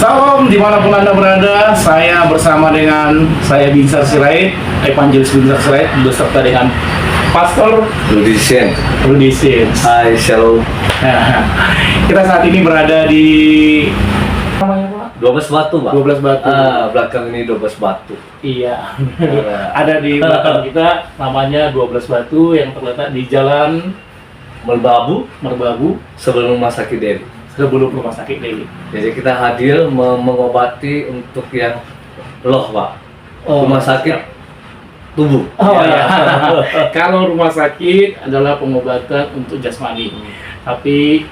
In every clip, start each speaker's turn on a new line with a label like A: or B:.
A: Salam dimanapun Anda berada, saya bersama dengan saya Binsar Sirait, Evangelis Binsar Sirait, beserta dengan Pastor Rudi Sin.
B: Hai, shalom.
A: Kita saat ini berada di namanya Pak?
B: 12 Batu, Pak.
A: 12 Batu.
B: Belakang ini 12 Batu.
A: Iya. Ada di belakang kita namanya 12 Batu yang terletak di Jalan
B: Merbabu
A: sebelum
B: sebelum Rumah Sakit Dewi.
A: Rumah sakit Dewi.
B: Jadi kita hadir mengobati untuk yang loh, Pak. Rumah sakit tubuh.
A: Oh ya. Kalau rumah sakit adalah pengobatan untuk jasmani. Tapi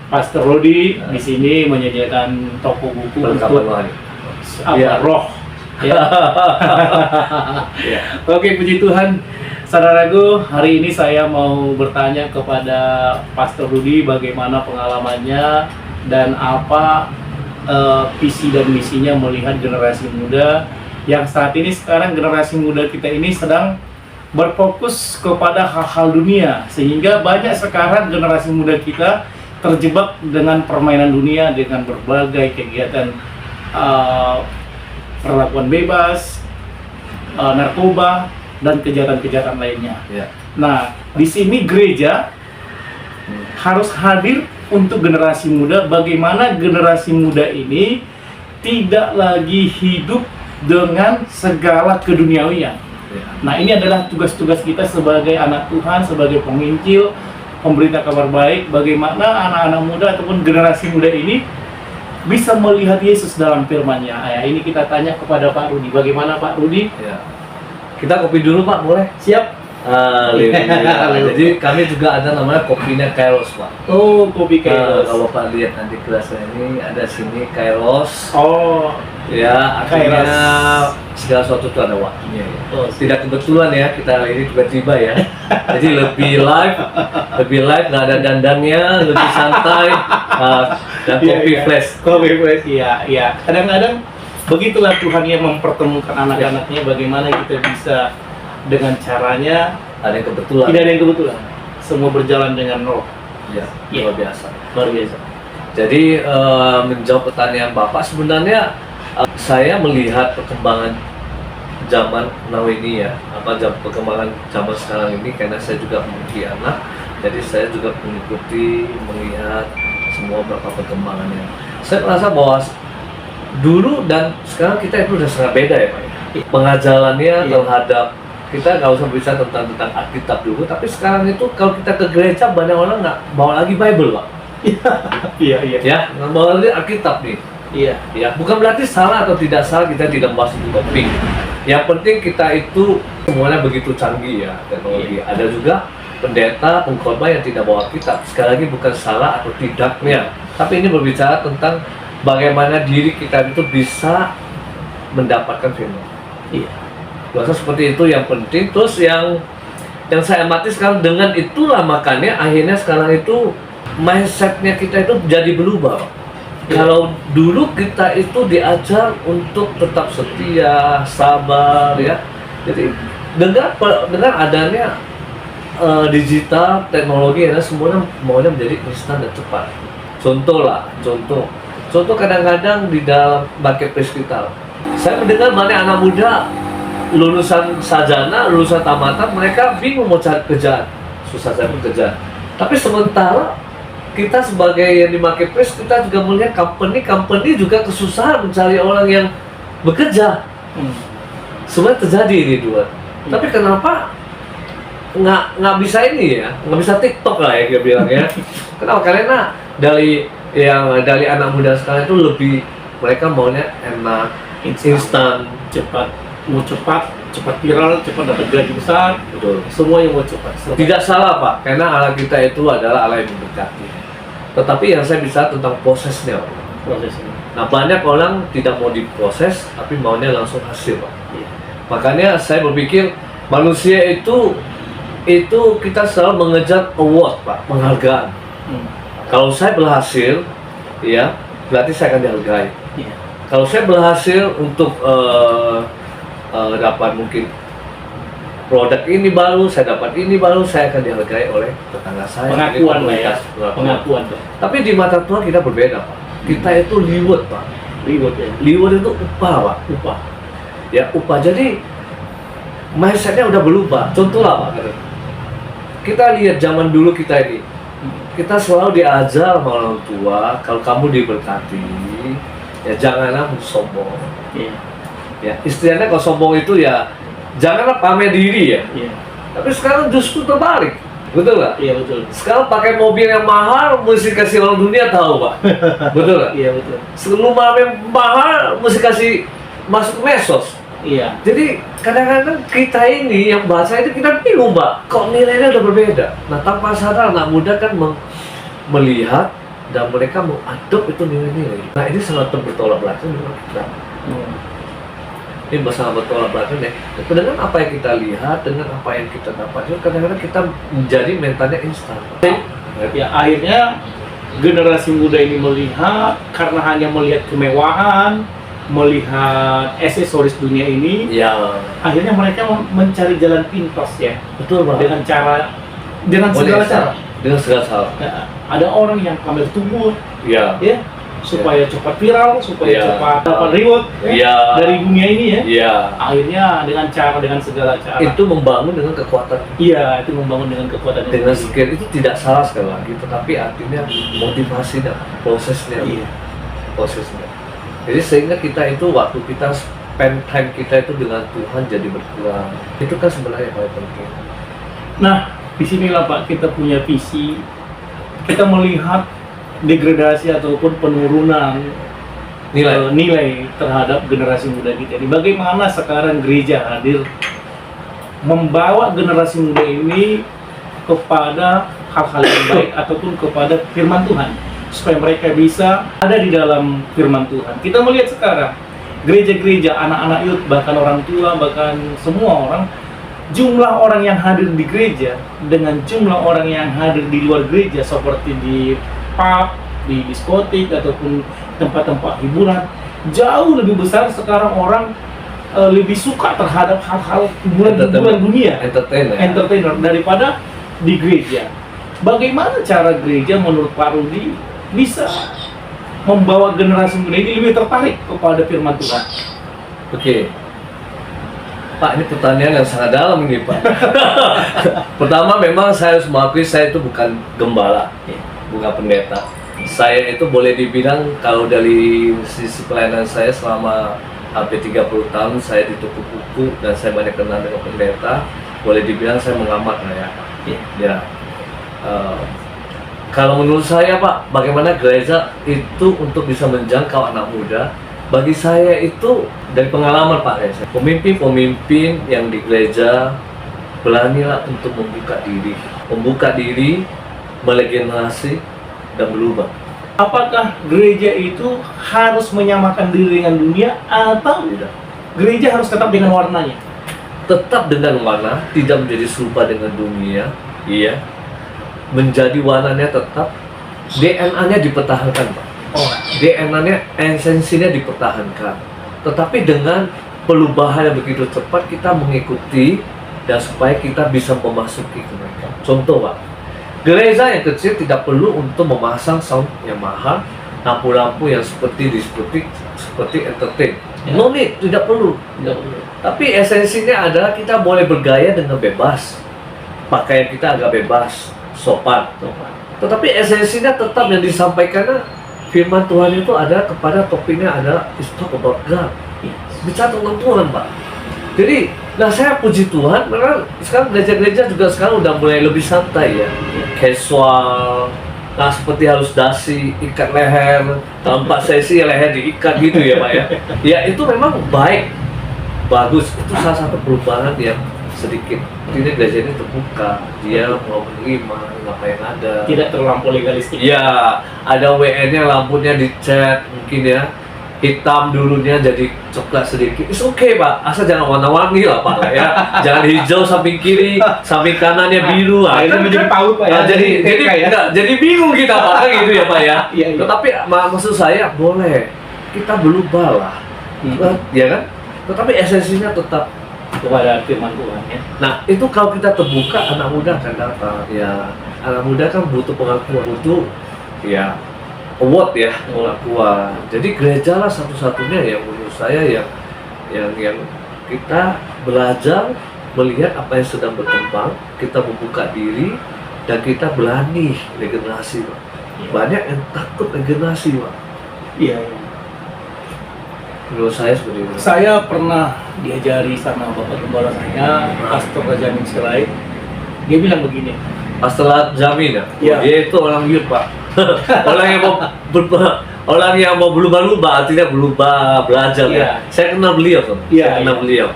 A: Pastor Rudi di sini menyediakan toko buku untuk
B: rohani.
A: roh. Ya.
B: Ya.
A: Oke, puji Tuhan. Saudaraku, hari ini saya mau bertanya kepada Pastor Rudi bagaimana pengalamannya dan apa visi dan misinya melihat generasi muda yang saat ini sekarang generasi muda kita ini sedang berfokus kepada hal-hal dunia, sehingga banyak sekarang generasi muda kita terjebak dengan permainan dunia, dengan berbagai kegiatan perlakuan bebas, narkoba, dan kejahatan-kejahatan lainnya.
B: Ya.
A: Nah, di sini gereja harus hadir untuk generasi muda. Bagaimana generasi muda ini tidak lagi hidup dengan segala keduniawian.
B: Ya.
A: Nah, ini adalah tugas-tugas kita sebagai anak Tuhan, sebagai penginjil, pemberita kabar baik. Bagaimana anak-anak muda ataupun generasi muda ini bisa melihat Yesus dalam firman-Nya. Ya, ini kita tanya kepada Pak Rudi. Bagaimana Pak Rudi?
B: Ya. Kita kopi dulu, Pak, boleh?
A: Siap?
B: Haleluya. Jadi kami juga ada namanya kopinya Kairos, Pak.
A: Oh, kopi Kairos.
B: Kalau Pak lihat nanti kelasnya ini ada sini Kairos.
A: Oh,
B: Ya, akhirnya
A: Kairos.
B: segala sesuatu itu ada waktunya. Ya.
A: Oh,
B: Tidak kebetulan ya kita hari ini tiba-tiba ya. Jadi lebih live, nggak ada dandannya, lebih santai, dan kopi flash.
A: Kopi flash, iya, iya. Kadang-kadang begitulah Tuhan yang mempertemukan anak-anaknya. Bagaimana kita bisa dengan caranya,
B: Ada yang kebetulan.
A: tidak ada yang kebetulan. Semua berjalan dengan roh.
B: Ya,
A: Ya.
B: luar biasa.
A: Luar biasa.
B: Jadi menjawab pertanyaan Bapak, sebenarnya saya melihat perkembangan zaman now ini ya, perkembangan zaman sekarang ini karena saya juga memiliki anak, jadi saya juga mengikuti, melihat semua berapa perkembangannya. Saya merasa bahwa dulu dan sekarang kita itu sudah sangat beda ya, Pak. Pengajarannya terhadap kita nggak usah bicara tentang Alkitab dulu, tapi sekarang itu kalau kita ke gereja banyak orang nggak bawa lagi Bible, Pak.
A: Iya, iya.
B: Ya, nggak bawa lagi Alkitab nih.
A: Iya.
B: Ya, bukan berarti salah atau tidak salah, kita tidak membahas itu topik. Yang penting kita itu semuanya begitu canggih ya teknologi. Ada juga pendeta, pengkhotbah yang tidak bawa kitab. Sekali lagi bukan salah atau tidaknya, tapi ini berbicara tentang bagaimana diri kita itu bisa mendapatkan firman.
A: Iya.
B: Bahkan seperti itu yang penting. Terus yang saya amati sekarang dengan itulah makanya akhirnya sekarang itu mindsetnya kita itu jadi berubah. Kalau dulu kita itu diajar untuk tetap setia, sabar ya. Jadi dengan adanya digital teknologi ya, semuanya maunya menjadi instan dan cepat. Contoh kadang-kadang di dalam marketplace kita, saya mendengar banyak anak muda lulusan sarjana, lulusan tamatan, mereka bingung mau cari kerjaan, susah cari kerjaan. Tapi sementara kita sebagai yang di marketplace, kita juga melihat company juga kesusahan mencari orang yang bekerja. Sebenarnya terjadi ini dua. Tapi kenapa nggak bisa ini ya, nggak bisa TikTok lah ya dia bilang ya. Kenapa? Karena dari anak muda sekarang itu lebih mereka maunya enak, instan,
A: Cepat, mau cepat viral, cepat dapat gaji besar.
B: betul.
A: Semua yang mau cepat.
B: Tidak salah, Pak, karena Allah kita itu adalah Allah yang memberkati. Tetapi yang saya bisa tentang prosesnya, Pak.
A: Prosesnya.
B: Nah, banyak orang tidak mau diproses, tapi maunya langsung hasil, Pak.
A: Iya.
B: Makanya saya berpikir manusia itu kita selalu mengejar award, Pak, penghargaan. Kalau saya berhasil, ya berarti saya akan dihargai.
A: Iya.
B: Kalau saya berhasil untuk dapat mungkin produk ini baru, saya dapat ini baru, saya akan dihargai oleh tetangga saya.
A: Pengakuan lah ya,
B: Pengakuan.
A: pengakuan tuh.
B: Tapi di mata Tuhan kita berbeda, Pak. Kita itu reward, Pak.
A: Reward ya.
B: Reward itu upah, Pak.
A: Upah.
B: Ya, upah. Jadi mindsetnya udah berubah. Contoh lah, Pak. Kita lihat zaman dulu kita ini, kita selalu diajar sama orang tua, kalau kamu diberkati, ya janganlah sombong.
A: Iya.
B: Ya, istilahnya kalau sombong itu ya janganlah pamer diri ya.
A: Iya.
B: Tapi sekarang justru terbalik, betul nggak?
A: Iya betul.
B: Sekarang pakai mobil yang mahal, mesti kasih orang dunia tahu, Pak. Betul nggak?
A: Iya betul.
B: Sebelum mahal, mesti kasih masuk medsos.
A: Iya.
B: Jadi kadang-kadang kita ini yang bahasa itu kita bingung, Pak. Kok nilainya udah berbeda? Nah, tanpa sadar anak muda kan melihat dan mereka mengadop itu nilai-nilai. Nah, ini sangat bertolak belakang dengan kita. Ini sangat bertolak belakang ya. Dengan apa yang kita lihat, dengan apa yang kita dapat, kadang-kadang kita menjadi mentalnya instan.
A: Ya akhirnya generasi muda ini melihat karena hanya melihat kemewahan, melihat aksesoris dunia ini,
B: Ya,
A: akhirnya mereka mencari jalan pintas ya
B: betul, Pak.
A: dengan segala cara.
B: Dengan segala cara.
A: Ya, ada orang yang pamer tubuh
B: Ya.
A: ya supaya cepat viral, supaya
B: Ya.
A: cepat dapat reward
B: Ya.
A: dari dunia ini ya.
B: Ya.
A: Akhirnya dengan segala cara.
B: Itu membangun dengan kekuatan.
A: Iya, itu membangun dengan kekuatan
B: Dengan
A: sendiri.
B: skill itu tidak salah sekali lagi, tetapi artinya motivasinya, prosesnya,
A: Iya.
B: prosesnya. Jadi sehingga kita itu waktu kita spend time kita itu dengan Tuhan jadi berkurang. Itu kan sebenarnya yang paling penting.
A: Nah, disinilah Pak kita punya visi. Kita melihat degradasi ataupun penurunan nilai terhadap generasi muda kita ini. Bagaimana sekarang gereja hadir membawa generasi muda ini kepada hal-hal yang baik ataupun kepada firman Tuhan supaya mereka bisa ada di dalam firman Tuhan. Kita melihat sekarang gereja-gereja, anak-anak youth, bahkan orang tua, bahkan semua orang, jumlah orang yang hadir di gereja dengan jumlah orang yang hadir di luar gereja seperti di pub, di diskotik ataupun tempat-tempat hiburan jauh lebih besar. Sekarang orang lebih suka terhadap hal-hal hiburan dunia, entertainer daripada di gereja. Bagaimana cara gereja menurut Pak Rudi bisa membawa generasi muda ini lebih tertarik kepada firman Tuhan?
B: Oke. Pak, ini pertanyaan yang sangat dalam ini, Pak. Pertama, memang saya harus mengakui saya itu bukan gembala, bukan pendeta. Saya itu boleh dibilang kalau dari sisi pelayanan saya selama hampir 30 tahun saya di toko buku dan saya banyak kenal dengan pendeta, boleh dibilang saya mengamat lah ya. Ya. Kalau menurut saya, Pak, bagaimana gereja itu untuk bisa menjangkau anak muda? Bagi saya itu dari pengalaman Pak Reza, pemimpin-pemimpin yang di gereja beranilah untuk membuka diri, melegenerasi dan berubah.
A: Apakah gereja itu harus menyamakan diri dengan dunia atau
B: Tidak.
A: gereja harus tetap dengan warnanya?
B: Tetap dengan warna, tidak menjadi serupa dengan dunia, iya. Menjadi warnanya tetap, DNA-nya dipertahankan, Pak. DNA-nya, esensinya dipertahankan. Tetapi dengan perubahan yang begitu cepat, kita mengikuti dan supaya kita bisa memasuki ke mereka. Contoh, Pak, gereja yang kecil tidak perlu untuk memasang sound yang mahal, lampu-lampu yang seperti entertain.
A: Ya.
B: No need, tidak perlu. Tapi esensinya adalah kita boleh bergaya dengan bebas. Pakaian kita agak bebas, sopan. Tetapi esensinya tetap yang disampaikan firman Tuhan itu ada kepada topiknya adalah is talk about God. Bicara tentang Tuhan, Pak. Jadi, nah saya puji Tuhan, karena sekarang gereja-gereja juga sekarang udah mulai lebih santai ya. Casual, nah seperti harus dasi, ikat leher, tanpa sesi leher diikat gitu ya Pak ya. Ya itu memang baik, bagus, itu salah satu perubahan yang sedikit. Ini gereja ini terbuka, dia mau menerima apa yang ada.
A: Tidak terlampau legalistik.
B: Ya, ada WN-nya, lampunya dicat mungkin ya. Hitam dulunya jadi coklat sedikit. It's okay, Pak. Asal jangan warna-warni lah, Pak ya. Jangan hijau samping kiri, samping kanannya biru.
A: Itu menjadi paut, Pak ya.
B: Jadi bingung kita, Pak, kan gitu ya, Pak ya.
A: Iya.
B: Tetapi maksud saya boleh kita berubah lah. Ya kan? Tetapi esensinya tetap
A: kepada firman Tuhan ya.
B: Nah, itu kalau kita terbuka, anak muda akan datang. Ya, anak muda kan butuh pengakuan, butuh ya award ya, pengakuan. Jadi gereja lah satu-satunya yang menurut saya yang kita belajar melihat apa yang sedang berkembang, kita membuka diri dan kita berani regenerasi, Pak. Banyak yang takut regenerasi, Pak.
A: Iya.
B: Menurut saya seperti itu.
A: Saya pernah diajari sama bapak gembala saya, Pastor Rajamin Sirait. Dia bilang begini.
B: Pastor Jamin ya?
A: Iya.
B: Dia itu orang youth, Pak. orang yang mau berubah-ubah, artinya berubah, belajar
A: Iya.
B: ya. Saya kenal beliau, Pak.
A: Iya,
B: Saya kenal
A: iya.
B: beliau.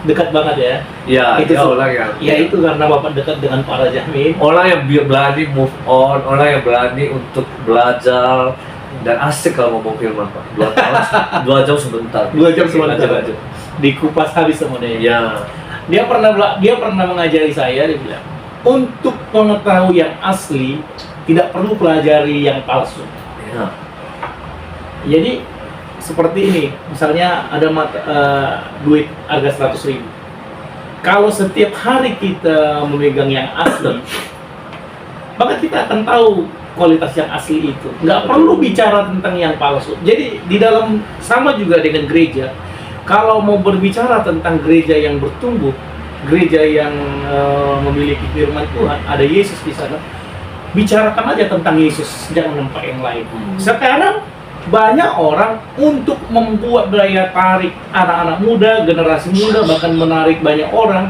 A: Dekat banget ya.
B: Ya,
A: Itu
B: dia
A: sih.
B: orang yang
A: Ya itu karena bapak dekat dengan para Jamin.
B: orang yang berani move on, orang yang berani untuk belajar dan asik kalau ngomong firman, Pak. 2 jam sebentar.
A: 2 jam sebentar.
B: Aja.
A: Dikupas habis sama dia.
B: Ya,
A: Dia pernah mengajari saya, dia bilang, untuk mengetahui yang asli tidak perlu pelajari yang palsu.
B: ya,
A: Jadi seperti ini, misalnya ada duit harga 100.000. Kalau setiap hari kita memegang yang asli, maka kita akan tahu kualitas yang asli itu. Nggak perlu bicara tentang yang palsu. Jadi di dalam sama juga dengan gereja. Kalau mau berbicara tentang gereja yang bertumbuh, gereja yang memiliki firman Tuhan, ada Yesus di sana. Bicarakan aja tentang Yesus, jangan nampak yang lain. Sekarang banyak orang untuk membuat daya tarik anak-anak muda, generasi muda, bahkan menarik banyak orang,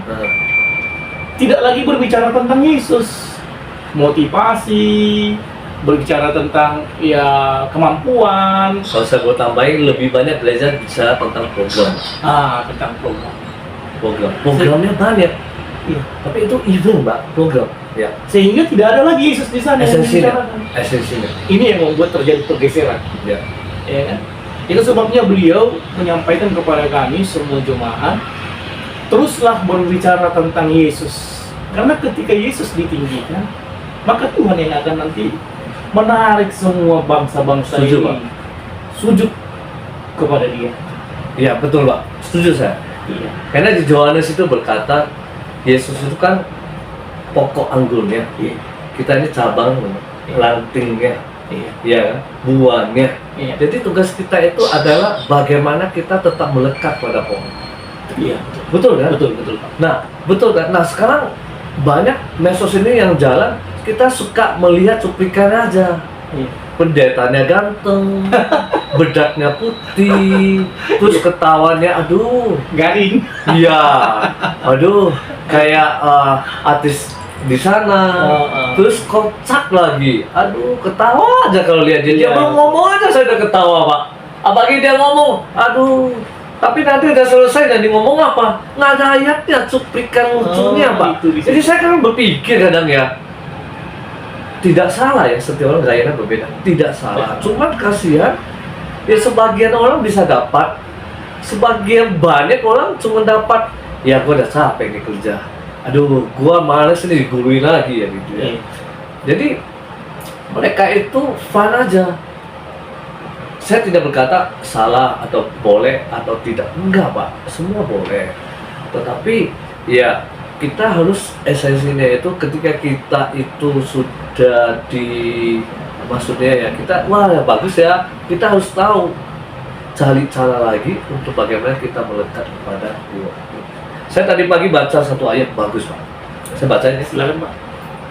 A: tidak lagi berbicara tentang Yesus, motivasi, berbicara tentang ya kemampuan,
B: kalau saya mau tambahin lebih banyak belajar bicara tentang
A: tentang program.
B: programnya banyak,
A: Iya.
B: tapi itu event, Pak, program. Ya,
A: Sehingga tidak ada lagi Yesus di sana yang
B: esensinya,
A: dibicarakan.
B: esensinya.
A: Ini yang membuat terjadi pergeseran,
B: Ya,
A: ya kan? Itu sebabnya beliau menyampaikan kepada kami semua jemaat, teruslah berbicara tentang Yesus. Karena ketika Yesus ditinggikan, maka Tuhan yang akan nanti menarik semua bangsa-bangsa
B: Setuju,
A: ini
B: Pak.
A: sujud kepada Dia.
B: ya betul, Pak. Setuju saya.
A: Iya.
B: Karena di Yohanes itu berkata, Yesus itu kan pokok anggurnya,
A: Iya.
B: kita ini cabang, rantingnya,
A: Iya.
B: ya, buahnya.
A: Iya.
B: Jadi tugas kita itu adalah bagaimana kita tetap melekat pada pohon.
A: Iya.
B: Betul kan?
A: Betul, betul, Pak.
B: Nah, betul kan? Nah, sekarang banyak medsos ini yang jalan, kita suka melihat cuplikan aja.
A: Iya.
B: Pendetanya ganteng, bedaknya putih, terus ketawanya, aduh,
A: Garing.
B: iya, aduh, kayak artis di sana, terus kocak lagi, aduh, ketawa aja kalau lihat dia. Dia
A: Iya.
B: belum ngomong aja saya udah ketawa, Pak. Apalagi dia ngomong, aduh, tapi nanti udah selesai dan dia ngomong apa? Nggak ada ayatnya, cuplikan lucunya, Pak.
A: itu bisa.
B: Jadi saya kan berpikir kadang ya, tidak salah ya, setiap orang gayanya berbeda, tidak salah. Cuman kasihan, ya sebagian orang bisa dapat, sebagian banyak orang cuma dapat, ya gua udah capek nih kerja, aduh gua males nih diguruin lagi ya gitu ya.
A: Iya.
B: Jadi mereka itu fun aja. Saya tidak berkata salah atau boleh atau tidak, enggak, Pak, semua boleh. Tetapi ya kita harus esensinya itu ketika kita itu sudah maksudnya ya kita, wah ya bagus ya, kita harus tahu cari cara lagi untuk bagaimana kita melekat kepada Tuhan. Saya tadi pagi baca satu ayat bagus, Pak. Saya baca ini.
A: Silakan, Pak.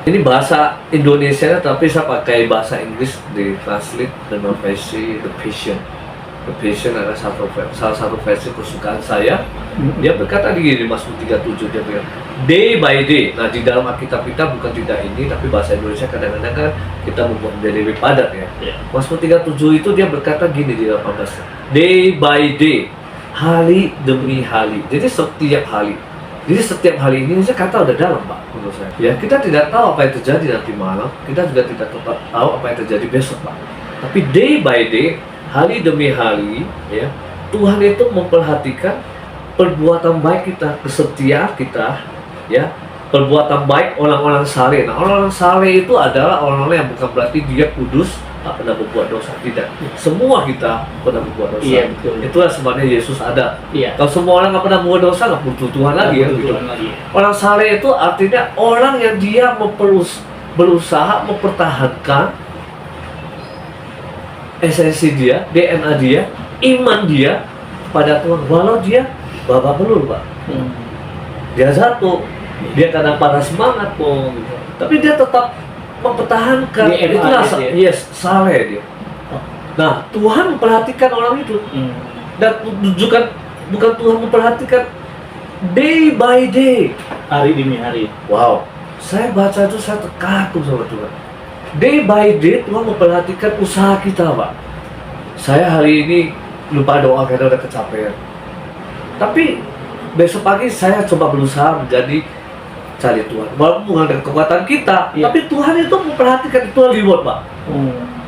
B: Ini bahasa Indonesia tapi saya pakai bahasa Inggris di translate dengan versi The Passion. The Passion adalah salah satu versi kesukaan saya. Dia berkata begini, Mazmur 37, dia bilang, day by day. Nah, di dalam Alkitab kita bukan tidak ini, tapi bahasa Indonesia kadang-kadang kan kita membuat menjadi lebih padat ya.
A: Iya.
B: Mazmur 37 itu dia berkata gini di 18, day by day, hari demi hari. Jadi setiap hari. Jadi setiap hari ini saya kata udah dalam, Pak, menurut saya. Ya, kita tidak tahu apa yang terjadi nanti malam, kita juga tidak tahu apa yang terjadi besok, Pak. Tapi day by day, hari demi hari, ya, Tuhan itu memperhatikan perbuatan baik kita, kesetiaan kita, ya, perbuatan baik orang-orang saleh. Nah, orang-orang saleh itu adalah orang-orang yang bukan berarti dia kudus, tak pernah berbuat dosa, tidak. Semua kita pernah berbuat dosa.
A: Iya, betul.
B: Itulah sebenarnya Yesus ada.
A: Iya.
B: Kalau semua orang nggak pernah berbuat dosa, nggak butuh Tuhan lagi ya. Gitu.
A: Tuhan lagi.
B: Orang saleh itu artinya orang yang dia berusaha mempertahankan esensi dia, DNA dia, iman dia pada Tuhan. Walau dia babak belur, Pak. Dia jatuh, dia kadang pada semangat, gitu. Tapi dia tetap mempertahankan.
A: Dia
B: Itulah
A: MAS ya?
B: yes, saleh dia. Nah, Tuhan memperhatikan orang itu. Dan bukan Tuhan memperhatikan day by day.
A: Hari demi hari.
B: Wow, saya baca itu saya terkagum sama Tuhan. Day by day Tuhan memperhatikan usaha kita, Pak. Saya hari ini lupa doa karena udah kecapean. Tapi besok pagi saya coba berusaha menjadi cari Tuhan. Walaupun bukan dengan kekuatan kita,
A: Iya.
B: tapi Tuhan itu memperhatikan, itu reward, Pak.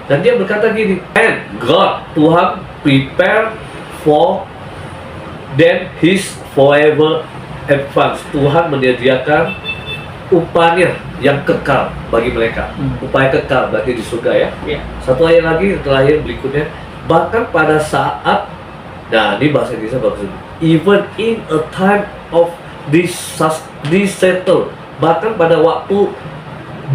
B: Dan dia berkata gini, and God, Tuhan prepare for them His forever advance. Tuhan menyediakan upahnya yang kekal bagi mereka. Upah yang kekal berarti di surga ya.
A: Iya.
B: Satu ayat lagi yang terakhir berikutnya, bahkan pada saat, nah ini bahasa Inggrisnya bagus, even in a time of disaster, bahkan pada waktu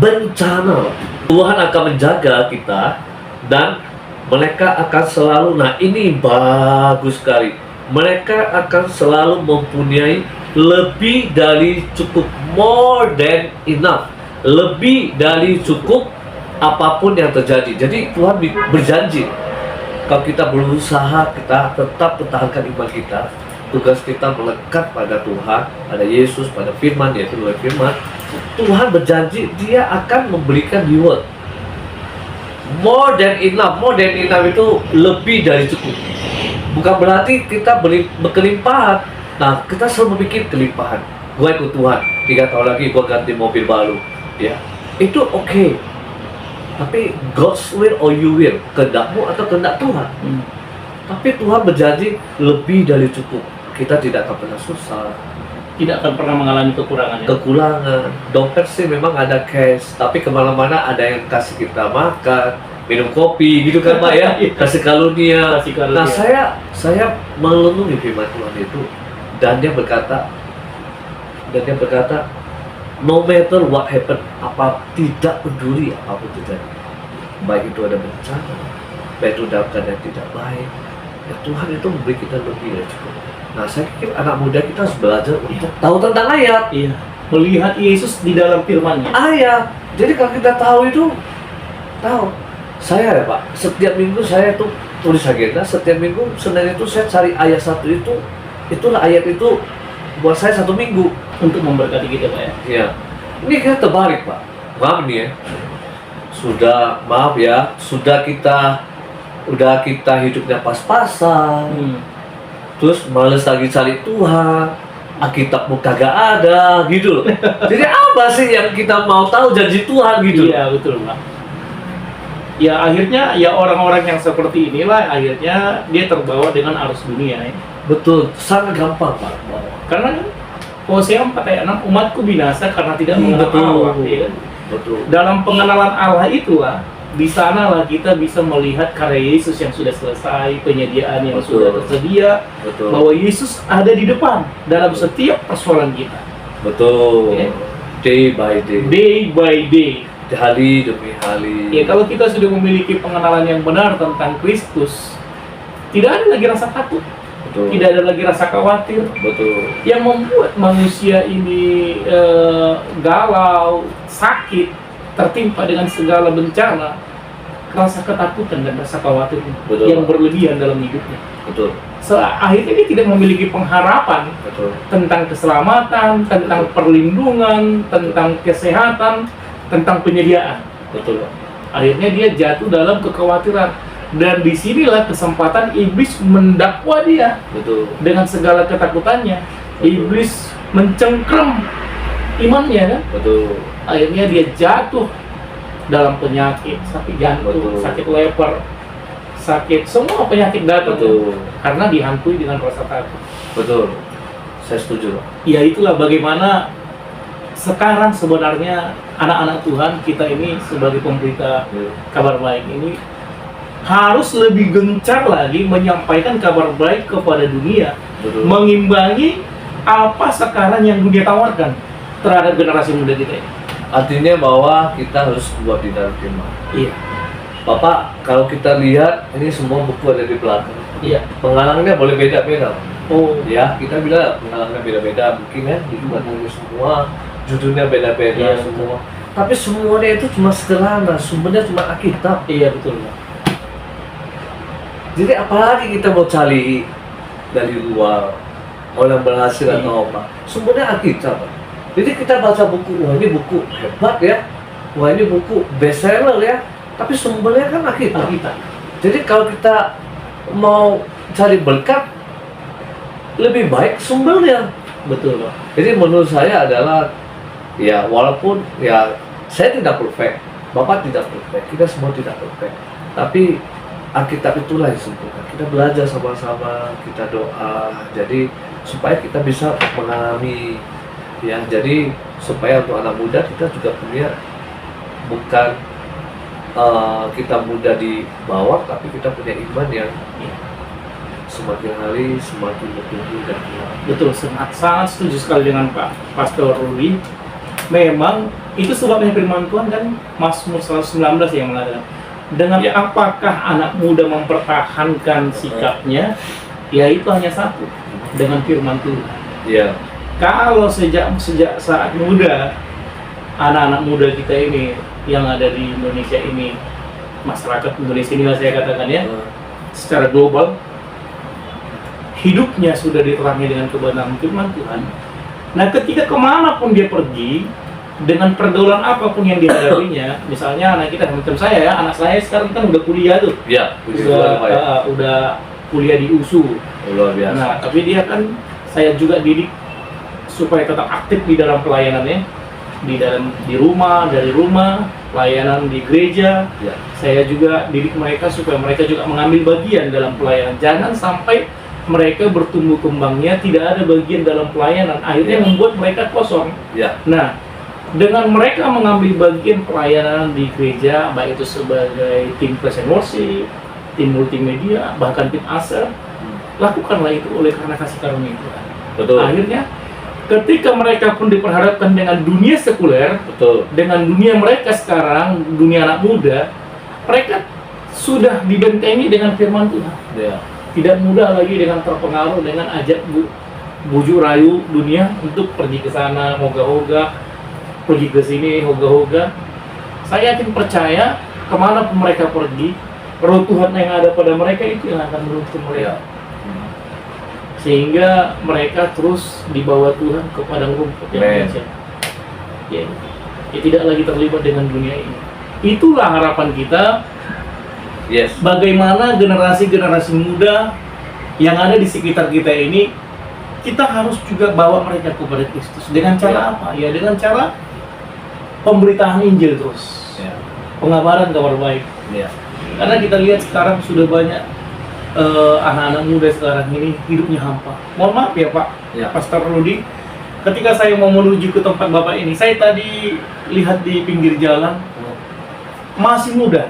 B: bencana, Tuhan akan menjaga kita dan mereka akan selalu, nah ini bagus sekali, mereka akan selalu mempunyai lebih dari cukup, more than enough, lebih dari cukup apapun yang terjadi. Jadi Tuhan berjanji, kalau kita berusaha, kita tetap pertahankan iman kita, tugas kita melekat pada Tuhan, pada Yesus, pada firman, yaitu melalui firman. Tuhan berjanji dia akan memberikan reward. More than enough itu lebih dari cukup. Bukan berarti kita berkelimpahan. Nah, kita selalu berpikir kelimpahan. Gua ikut Tuhan, 3 tahun lagi gua ganti mobil baru. Ya, itu oke. Tapi God's will or you will, kehendakmu atau kehendak Tuhan. Tapi Tuhan berjanji lebih dari cukup. Kita tidak akan pernah susah,
A: Tidak akan pernah mengalami kekurangan ya.
B: kekurangan. Dompet sih memang ada cash, tapi kemana-mana ada yang kasih kita makan, minum kopi, gitu kan Pak ya, kasih karunia.
A: Kasih karunia.
B: Nah saya merenungi firman Tuhan itu, dan dia berkata, no matter what happen, tidak peduli apapun terjadi, baik itu ada bencana, baik itu dalam keadaan tidak baik, ya Tuhan itu memberi kita lebih dari cukup. Nah, saya pikir anak muda kita harus belajar untuk tahu tentang ayat.
A: Iya. Melihat Yesus di dalam firman-Nya.
B: Ayat. Jadi kalau kita tahu itu, tahu. Saya ya Pak, setiap minggu saya tuh tulis agenda, setiap minggu Senin itu saya cari ayat satu itu, itulah ayat itu buat saya 1 minggu.
A: Untuk memberkati kita Pak ya.
B: Iya. Ini kita terbalik Pak. Maaf nih ya. Sudah kita hidupnya pas-pasan. Terus males lagi cari Tuhan, Alkitabmu kagak ada gitu loh. Jadi apa sih yang kita mau tahu janji Tuhan gitu?
A: Iya betul Pak. Ya akhirnya ya orang-orang yang seperti inilah akhirnya dia terbawa dengan arus dunia ya.
B: Betul, sangat gampang Pak.
A: Karena kan Hosea 4 ayat 6, umatku binasa karena tidak mengenal Allah. Ya.
B: Betul.
A: Dalam pengenalan Allah itulah, di sanalah kita bisa melihat karya Yesus yang sudah selesai, penyediaan yang sudah tersedia, bahwa Yesus ada di depan dalam setiap persoalan kita.
B: Betul.
A: Ya.
B: Day by day.
A: Day by day.
B: Hari demi hari.
A: Ya kalau kita sudah memiliki pengenalan yang benar tentang Kristus, tidak ada lagi rasa takut,
B: Betul.
A: tidak ada lagi rasa khawatir.
B: Betul.
A: Yang membuat manusia ini galau, sakit, tertimpa dengan segala bencana, rasa ketakutan dan rasa khawatir
B: Betul.
A: yang berlebihan dalam hidupnya.
B: Betul.
A: Akhirnya dia tidak memiliki pengharapan
B: Betul.
A: tentang keselamatan, tentang perlindungan, tentang kesehatan, tentang penyediaan.
B: Betul.
A: Akhirnya dia jatuh dalam kekhawatiran, dan disinilah kesempatan iblis mendakwa dia
B: Betul.
A: dengan segala ketakutannya.
B: Betul.
A: Iblis mencengkram imannya kan.
B: Betul.
A: Akhirnya dia jatuh dalam penyakit, sakit jantung,
B: Betul.
A: sakit leper, sakit, semua penyakit datang.
B: Betul.
A: Karena dihantui dengan rasa takut.
B: Betul. Saya setuju Pak.
A: Ya itulah bagaimana sekarang sebenarnya anak-anak Tuhan kita ini sebagai pemberita kabar baik ini harus lebih gencar lagi menyampaikan kabar baik kepada dunia.
B: Betul.
A: Mengimbangi apa sekarang yang dunia tawarkan terhadap generasi muda kita ini.
B: Artinya bahwa kita harus kuat di dalam firman.
A: Iya.
B: Bapak, kalau kita lihat ini semua buku ada di belakang.
A: Iya.
B: Penghalangnya boleh beda-beda.
A: Oh,
B: Ya, kita bilang penghalangnya beda-beda, mungkin ya dibuat dari semua, judulnya beda-beda
A: Iya.
B: semua. Tapi semuanya itu cuma sederhana, sumbernya cuma Alkitab.
A: iya betul Pak.
B: Jadi apalagi kita mau cari dari luar, orang berhasil
A: Iya.
B: atau apa? Sumbernya Alkitab. Jadi kita baca buku, wah ini buku hebat ya, wah ini buku bestseller ya. Tapi sumbernya kan Alkitab.
A: Kita.
B: Jadi kalau kita mau cari berkat, lebih baik sumbernya.
A: Betul Pak.
B: Jadi menurut saya adalah ya walaupun ya saya tidak perfect, Bapak tidak perfect, kita semua tidak perfect. Tapi Alkitab itulah yang sempurna. Kita belajar sama-sama, kita doa. Jadi supaya kita bisa mengalami ya. Jadi supaya untuk anak muda kita juga punya bukan kita muda di bawah, tapi kita punya iman yang semakin hari semakin bertumbuh dan kuat.
A: Betul, sangat setuju sekali dengan Pak Pastor Rudi. Memang itu sebabnya firman Tuhan kan Mazmur 119 yang mengatakan, dengan
B: Ya.
A: apakah anak muda mempertahankan sikapnya, yaitu hanya satu, dengan firman Tuhan.
B: Ya,
A: Kalau sejak saat muda, anak-anak muda kita ini yang ada di Indonesia ini, masyarakat Indonesia ini saya katakan ya, secara global, hidupnya sudah diterangi dengan kebenaran firman Tuhan. Nah, ketika kemanapun dia pergi, dengan pergaulan apapun yang dihadapinya, misalnya anak kita macam saya ya, anak saya sekarang kan udah kuliah tuh,
B: ya, puji Tuhan Pak ya.
A: udah kuliah di USU.
B: Luar biasa.
A: Nah, tapi dia kan saya juga didik supaya tetap aktif di dalam pelayanannya, di rumah, dari rumah, pelayanan di gereja.
B: Ya.
A: Saya juga didik mereka supaya mereka juga mengambil bagian dalam pelayanan. Jangan sampai mereka bertumbuh kembangnya tidak ada bagian dalam pelayanan, akhirnya
B: Ya.
A: membuat mereka kosong.
B: Ya,
A: Nah, dengan mereka mengambil bagian pelayanan di gereja, baik itu sebagai tim praise and worship, tim multimedia, bahkan tim ASER, lakukanlah itu oleh karena kasih karunia Tuhan.
B: betul.
A: Akhirnya, ketika mereka pun diperhadapkan dengan dunia sekuler,
B: Betul.
A: dengan dunia mereka sekarang, dunia anak muda, mereka sudah dibentengi dengan firman Tuhan.
B: Ya.
A: Tidak mudah lagi dengan terpengaruh dengan bujuk rayu dunia untuk pergi ke sana, hoga-hoga, pergi ke sini, hoga-hoga. Saya yakin percaya kemana pun mereka pergi, roh Tuhan yang ada pada mereka itu yang akan menuntun mereka.
B: Ya.
A: Sehingga mereka terus dibawa Tuhan ke padang rumput yang
B: Amen.
A: dahsyat. Ya, tidak lagi terlibat dengan dunia ini. Itulah harapan kita.
B: Yes.
A: Bagaimana generasi-generasi muda yang ada di sekitar kita ini, kita harus juga bawa mereka kepada Kristus. Dengan cara apa? Ya dengan cara pemberitaan Injil terus.
B: Ya.
A: Pengabaran kabar baik.
B: Ya.
A: Karena kita lihat sekarang sudah banyak anak-anak muda sekarang ini hidupnya hampa. Mohon maaf ya Pak,
B: Ya.
A: Pastor Rudi. Ketika saya mau menuju ke tempat Bapak ini, saya tadi lihat di pinggir jalan, masih muda.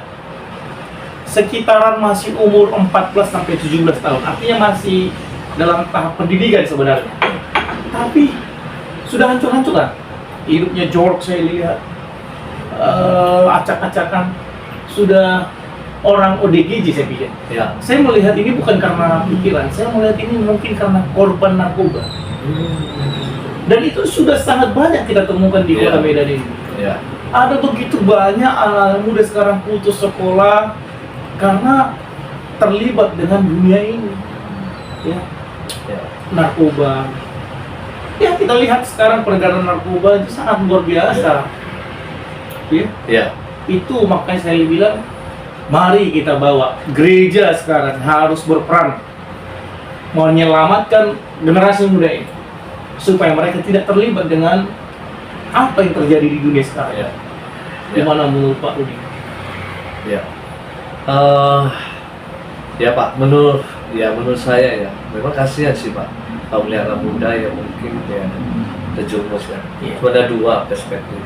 A: Sekitaran masih umur 14 sampai 17 tahun. Artinya masih dalam tahap pendidikan sebenarnya. Tapi sudah hancur-hancuran. Hidupnya jorok saya lihat. Acak-acakan. Sudah orang ODGJ saya pikir.
B: Ya.
A: Saya melihat ini bukan karena pikiran, saya melihat ini mungkin karena korban narkoba. Dan itu sudah sangat banyak kita temukan di Kota
B: Iya.
A: Medan ini.
B: Ya.
A: Ada begitu banyak anak muda sekarang putus sekolah karena terlibat dengan dunia ini. Ya,
B: Ya.
A: narkoba. Ya, kita lihat sekarang peredaran narkoba itu sangat luar biasa. Ya,
B: Ya.
A: itu makanya saya bilang, mari kita bawa gereja sekarang harus berperan menyelamatkan generasi muda ini supaya mereka tidak terlibat dengan apa yang terjadi di dunia sekarang.
B: Ya.
A: Gimana menurut Pak Rudi?
B: Ya. Ya Pak, menurut saya ya, memang kasihan sih Pak kalau melihat anak muda yang mungkin ya terjerumus kan.
A: Iya.
B: Cuma ada dua perspektif.